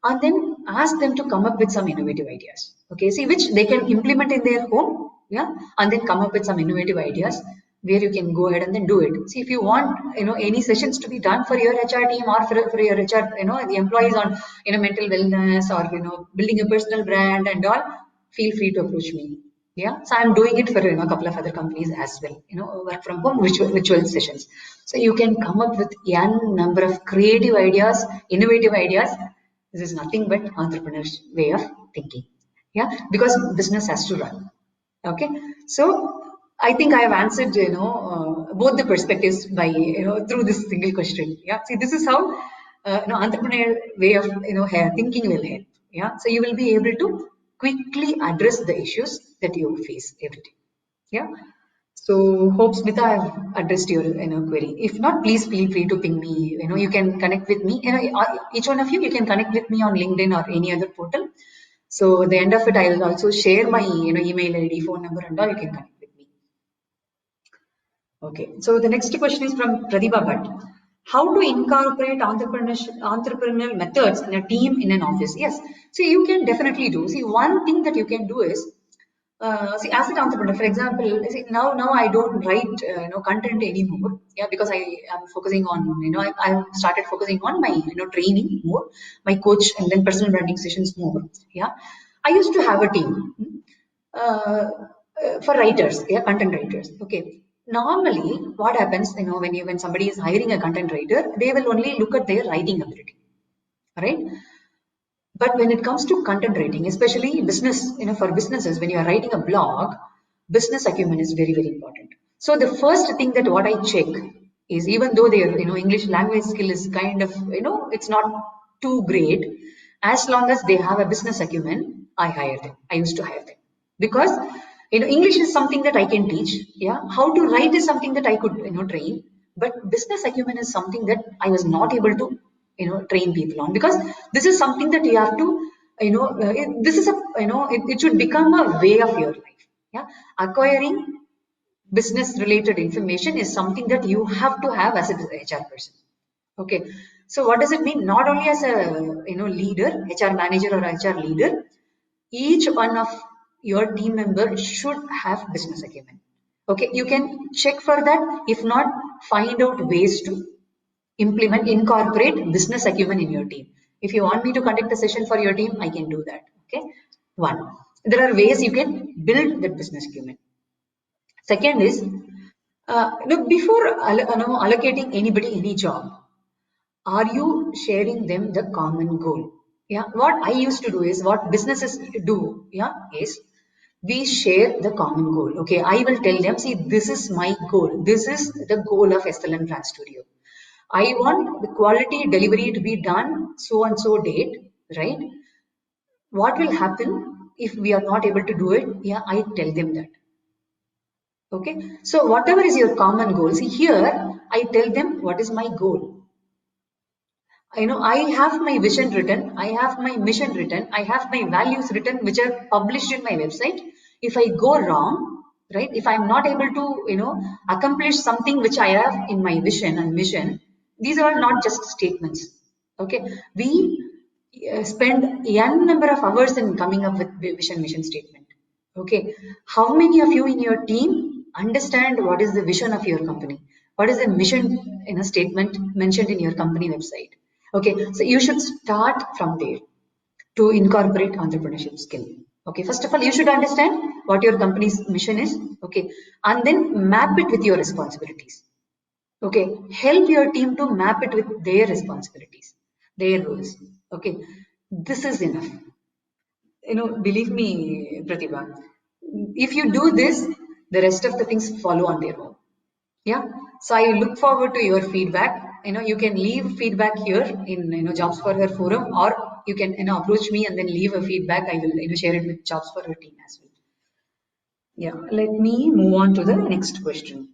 and then ask them to come up with some innovative ideas, okay, see which they can implement in their home, yeah, and then come up with some innovative ideas where you can go ahead and then do it. See, if you want any sessions to be done for your HR team or for your HR, the employees on mental wellness or building a personal brand and all, feel free to approach me. Yeah, so I'm doing it for a couple of other companies as well, work from home virtual sessions. So you can come up with n number of creative ideas, innovative ideas. This is nothing but entrepreneur's way of thinking. Yeah, because business has to run. Okay, so I think I have answered both the perspectives by through this single question. Yeah, see, this is how entrepreneurial way of thinking will help. Yeah, so you will be able to quickly address the issues that you face every day. Yeah, so hope Smita I have addressed your query. If not, please feel free to ping me. You can connect with me. Each one of you can connect with me on LinkedIn or any other portal. So at the end of it, I'll also share my email ID, phone number, and all. You can connect with me. Okay. So the next question is from Pradibha Bhatt. How to incorporate entrepreneurial methods in a team in an office? Yes. So you can definitely do. See, one thing that you can do is see, as an entrepreneur, for example, see, now I don't write content anymore. Yeah, because I am focusing on I started focusing on my training more, my coach and then personal branding sessions more. Yeah, I used to have a team for writers, yeah, content writers. Okay, normally what happens, when somebody is hiring a content writer, they will only look at their writing ability, right? But when it comes to content writing, especially business, for businesses, when you are writing a blog, business acumen is very, very important. So the first thing that what I check is, even though their, English language skill is kind of, it's not too great, as long as they have a business acumen, I hire them. I used to hire them because, English is something that I can teach. Yeah. How to write is something that I could, train, but business acumen is something that I was not able to train people on, because this is something that you have to this is a it should become a way of your life. Yeah, acquiring business related information is something that you have to have as a HR person. Okay, so what does it mean? Not only as a leader, HR manager or HR leader, each one of your team members should have business acumen. Okay, you can check for that. If not, find out ways to incorporate business acumen in your team. If you want me to conduct a session for your team, I can do that. Okay, one, there are ways you can build that business acumen. Second is, before allocating anybody any job, are you sharing them the common goal? Yeah, what I used to do is, what businesses do, yeah, is we share the common goal. Okay, I will tell them, see, this is my goal, this is the goal of SLN Brand Studio. I want the quality delivery to be done so and so date, right? What will happen if we are not able to do it? Yeah, I tell them that. Okay, so whatever is your common goal, see here, I tell them what is my goal. I have my vision written, I have my mission written, I have my values written, which are published in my website. If I go wrong, right, if I'm not able to, accomplish something which I have in my vision and mission, these are not just statements. Okay, we spend n number of hours in coming up with vision mission statement. Okay, how many of you in your team understand what is the vision of your company? What is the mission in a statement mentioned in your company website? Okay, so you should start from there to incorporate entrepreneurship skill. Okay, first of all, you should understand what your company's mission is. Okay, and then map it with your responsibilities. Okay, help your team to map it with their responsibilities, their roles. Okay, this is enough. Believe me, Pratibha, if you do this, the rest of the things follow on their own. Yeah, so I look forward to your feedback. You can leave feedback here in Jobs for Her forum, or you can approach me and then leave a feedback. I will share it with Jobs for Her team as well. Yeah, let me move on to the next question.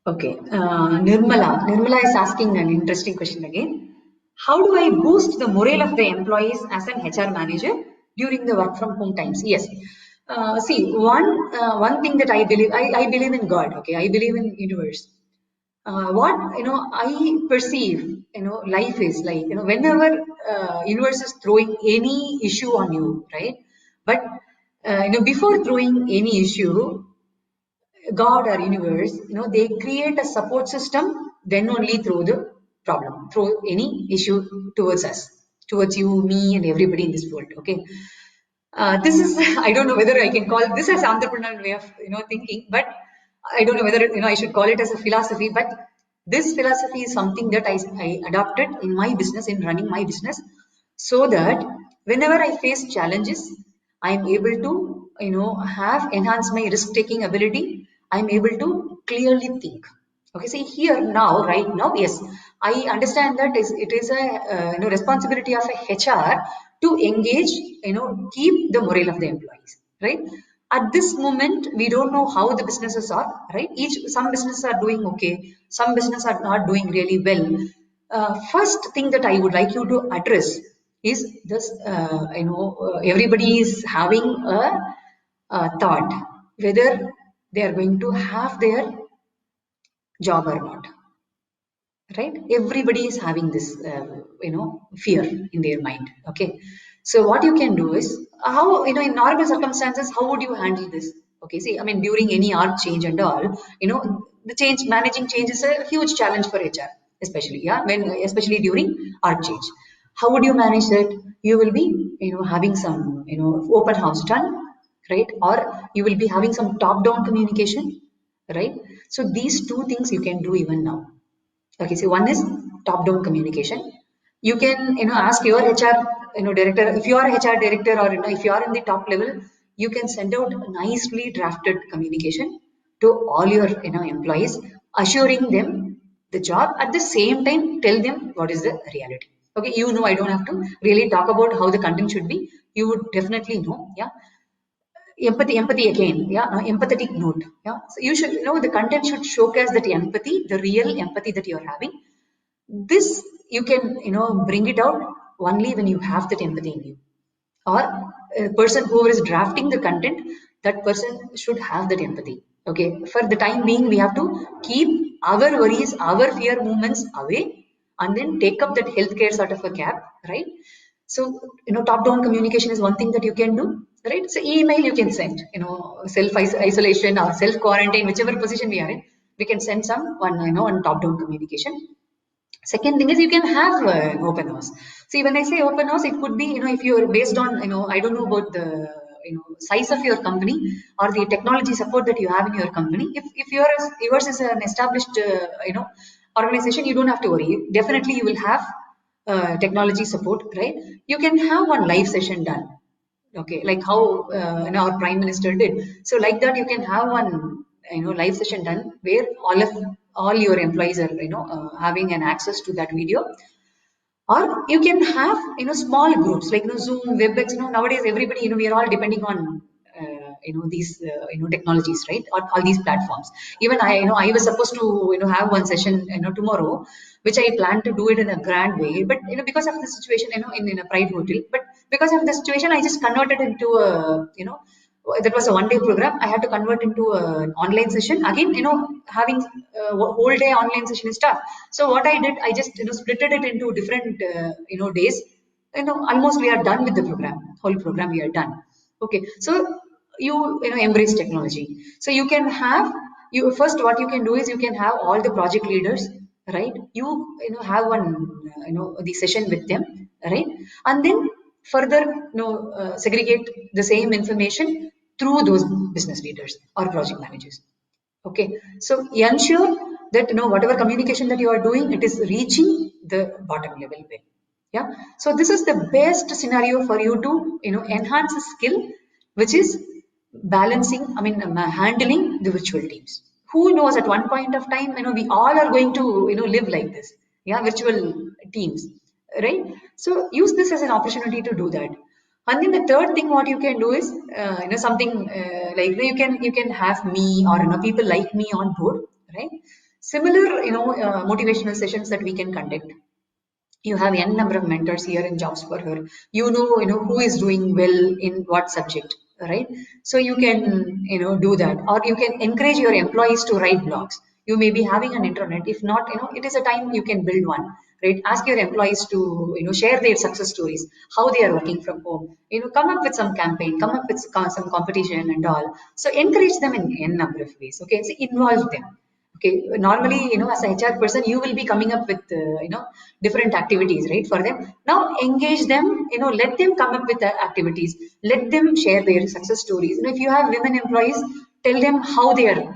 Okay, Nirmala is asking an interesting question again. How do I boost the morale of the employees as an HR manager during the work from home times? Yes. See, one thing that I believe, I believe in God. Okay, I believe in universe. What I perceive, life is like, whenever universe is throwing any issue on you, right? But before throwing any issue, God or universe, they create a support system, then only throw the problem, throw any issue towards us, towards you, me, and everybody in this world. Okay. This is, I don't know whether I can call this as entrepreneurial way of, thinking, but I don't know whether, I should call it as a philosophy, but this philosophy is something that I adopted in my business, in running my business, so that whenever I face challenges, I'm able to, have enhanced my risk-taking ability. I'm able to clearly think. Okay, see here now, right now, yes, I understand that it is a responsibility of a HR to engage, keep the morale of the employees, right? At this moment, we don't know how the businesses are, right? Some businesses are doing okay, some businesses are not doing really well. First thing that I would like you to address is this. Everybody is having a thought whether they are going to have their job or not, right? Everybody is having this fear in their mind. Okay, so what you can do is, how in normal circumstances, how would you handle this? Okay, see, I mean, during any art change and all, the managing change is a huge challenge for HR, especially, yeah, especially during art change. How would you manage that? You will be having some open house done, right? Or you will be having some top down communication, right? So these two things you can do even now. Okay, so one is top-down communication. You can, ask your HR, director. If you are a HR director, or if you are in the top level, you can send out nicely drafted communication to all your, employees, assuring them the job. At the same time, tell them what is the reality. Okay, I don't have to really talk about how the content should be. You would definitely know, yeah. Empathy again, yeah, empathetic note, yeah. So you should the content should showcase that empathy, the real empathy that you're having. This you can bring it out only when you have that empathy in you, or a person who is drafting the content, that person should have that empathy. Okay, for the time being, we have to keep our worries, our fear movements away, and then take up that healthcare sort of a gap, right? So top down communication is one thing that you can do, right? So email you can send, self isolation or self quarantine, whichever position we are in, we can send some one top down communication. Second thing is, you can have an open house. See, when I say open house, it could be, if you're based on, I don't know about the, size of your company or the technology support that you have in your company. If yours is an established, organization, you don't have to worry. Definitely, you will have technology support, right? You can have one live session done. Okay, like how our prime minister did. So like that, you can have one live session done where all your employees are having an access to that video. Or you can have small groups like Zoom, WebEx. Nowadays everybody we are all depending on these technologies, right? All these platforms. Even I was supposed to have one session tomorrow, which I planned to do it in a grand way, but because of the situation in a private hotel. But because of the situation, I just converted into a that was a one-day program. I had to convert into an online session. Again, having a whole day online session is tough. So what I did, I just splitted it into different days. Almost we are done with the program. Whole program we are done. Okay, so you embrace technology. So you can have first what you can do is you can have all the project leaders, right? Have one the session with them, right? And then further segregate the same information through those business leaders or project managers. Okay, so ensure that whatever communication that you are doing, it is reaching the bottom level well. Yeah, so this is the best scenario for you to enhance a skill, which is balancing, handling the virtual teams. Who knows, at one point of time we all are going to live like this. Yeah, virtual teams, right? So use this as an opportunity to do that. And then the third thing what you can do is something like you can have me or people like me on board, right? Similar motivational sessions that we can conduct. You have n number of mentors here in Jobs for Her. You know who is doing well in what subject, right? So you can do that, or you can encourage your employees to write blogs. You may be having an intranet. If not, it is a time you can build one, right? Ask your employees to share their success stories, how they are working from home. Come up with some campaign, come up with some competition and all. So encourage them in n number of ways. Okay, so involve them. Okay, normally as a HR person you will be coming up with different activities, right, for them. Now engage them, let them come up with the activities, let them share their success stories. If you have women employees, tell them how they are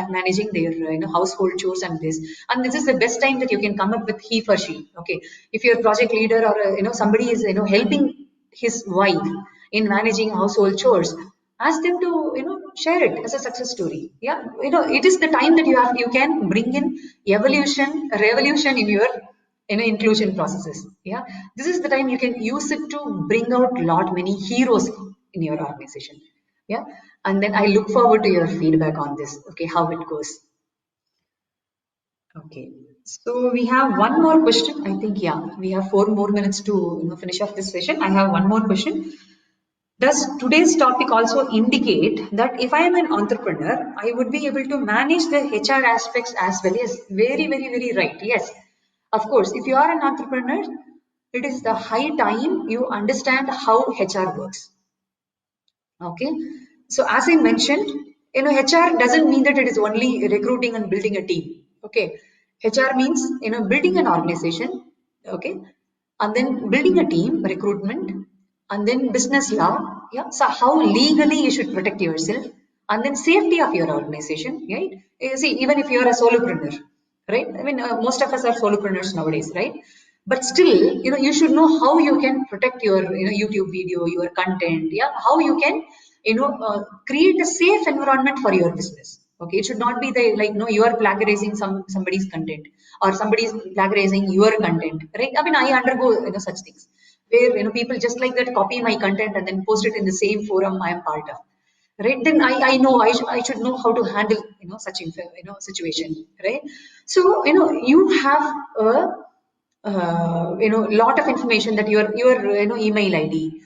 managing their household chores and this. And this is the best time that you can come up with he for she. Okay, if your project leader or somebody is helping his wife in managing household chores, ask them to share it as a success story. Yeah, it is the time that you can bring in revolution in your inclusion processes. Yeah, this is the time you can use it to bring out lot many heroes in your organization. Yeah, and then I look forward to your feedback on this. Okay, how it goes. Okay, so we have one more question. I think, yeah, we have 4 more minutes to finish off this session. I have one more question. Does today's topic also indicate that if I am an entrepreneur, I would be able to manage the HR aspects as well? Yes, very, very, very right. Yes, of course. If you are an entrepreneur, it is the high time you understand how HR works. Okay, so as I mentioned, HR doesn't mean that it is only recruiting and building a team. Okay, HR means building an organization. Okay, and then building a team, recruitment, and then business law. Yeah, so how legally you should protect yourself, and then safety of your organization. Right? You see, even if you are a solopreneur, right? Most of us are solopreneurs nowadays, right? But still, you should know how you can protect your YouTube video, your content. Yeah, how you can create a safe environment for your business. Okay, it should not be the like you are plagiarizing somebody's content, or somebody is plagiarizing your content, right? I undergo such things where people just like that copy my content and then post it in the same forum I am part of, right? Then I know I should know how to handle such situation, right? So you have a lot of information, that your email ID,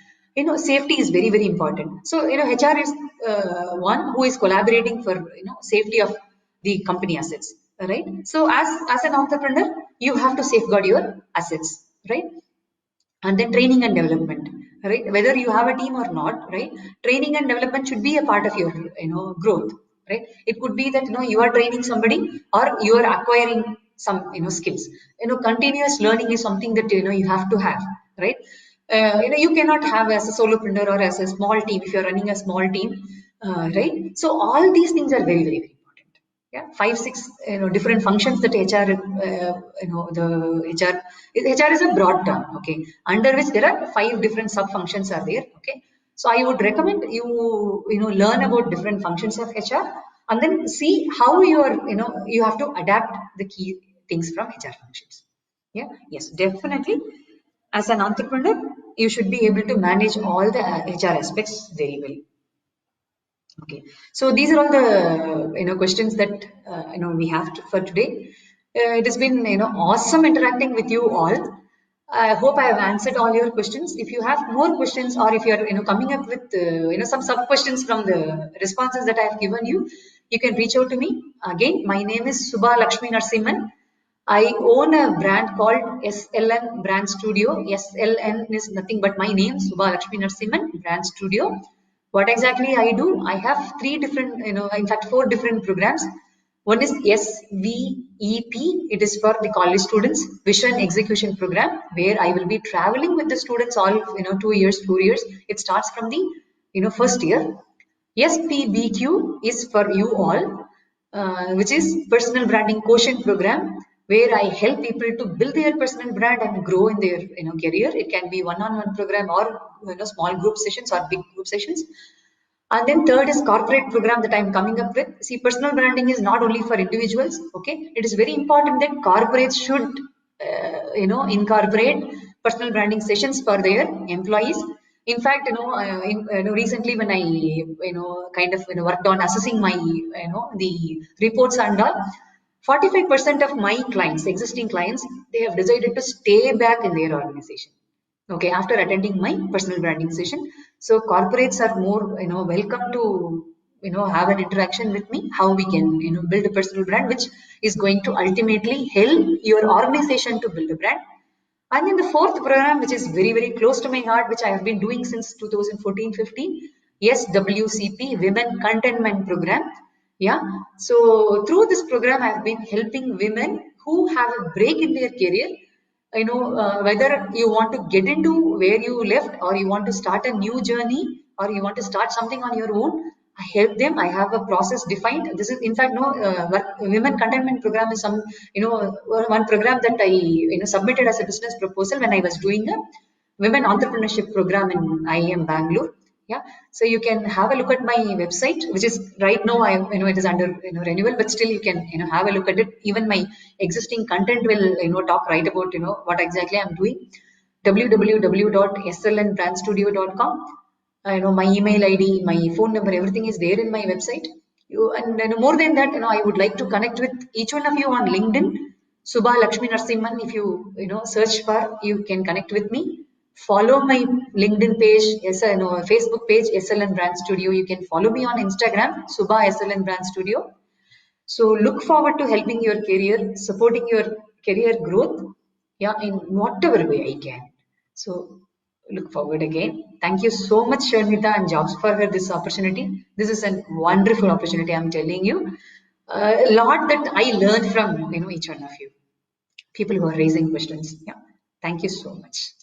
safety is very, very important. So HR is one who is collaborating for safety of the company assets, right? So as an entrepreneur, you have to safeguard your assets, right? And then training and development, right? Whether you have a team or not, right? Training and development should be a part of your growth, right? It could be that you are training somebody, or you are acquiring some skills. Continuous learning is something that you have to have, right? You cannot have as a solopreneur or as a small team if you are running a small team, right? So all these things are very, very, very important. Yeah, 5 6 different functions that HR the HR is a broad term, okay, under which there are 5 different sub functions are there. Okay, so I would recommend you learn about different functions of HR, and then see how you are you have to adapt the key things from HR functions. Yeah, yes, definitely. As an entrepreneur, you should be able to manage all the HR aspects very well. Okay, so these are all the questions that we have for today. It has been awesome interacting with you all. I hope I have answered all your questions. If you have more questions, or if you are coming up with some sub questions from the responses that I have given you, you can reach out to me. Again, my name is Suba Lakshminarasimhan. I own a brand called SLN Brand Studio. SLN is nothing but my name, Suba Lakshminarasimhan Brand Studio. What exactly I do? I have three different, in fact, four different programs. One is SVEP. It is for the college students Vision Execution Program, where I will be traveling with the students all 2 years, 4 years. It starts from the first year. SPBQ is for you all, which is Personal Branding Quotient Program, where I help people to build their personal brand and grow in their career. It can be one-on-one program, or small group sessions or big group sessions. And then third is corporate program that I'm coming up with. See, personal branding is not only for individuals. Okay, it is very important that corporates should, incorporate personal branding sessions for their employees. In fact, recently when I, kind of, worked on assessing my, the reports and all, 45% of my clients, existing clients, they have decided to stay back in their organization. Okay, after attending my personal branding session. So corporates are more welcome to have an interaction with me, how we can build a personal brand which is going to ultimately help your organization to build a brand. And then the fourth program, which is very, very close to my heart, which I have been doing since 2014-15, SWCP, Women Contentment Program. Yeah. So through this program, I have been helping women who have a break in their career. Whether you want to get into where you left, or you want to start a new journey, or you want to start something on your own, I help them. I have a process defined. This is, in fact, Women Contentment Program is some, one program that I, submitted as a business proposal when I was doing a Women Entrepreneurship Program in IIM Bangalore. Yeah, so you can have a look at my website, which is right now it is under renewal, but still you can have a look at it. Even my existing content will talk right about what exactly I'm doing. www.slnbrandstudio.com. My email ID, my phone number, everything is there in my website. And more than that, I would like to connect with each one of you on LinkedIn. Suba Lakshminarasimhan, if you search for, you can connect with me. Follow my LinkedIn page, Facebook page, SLN Brand Studio. You can follow me on Instagram, Suba SLN Brand Studio. So look forward to helping your career, supporting your career growth, yeah, in whatever way I can. So look forward again. Thank you so much, Sharmita and JobsForHer, this opportunity. This is a wonderful opportunity, I'm telling you. A lot that I learned from each one of you, people who are raising questions. Yeah, thank you so much.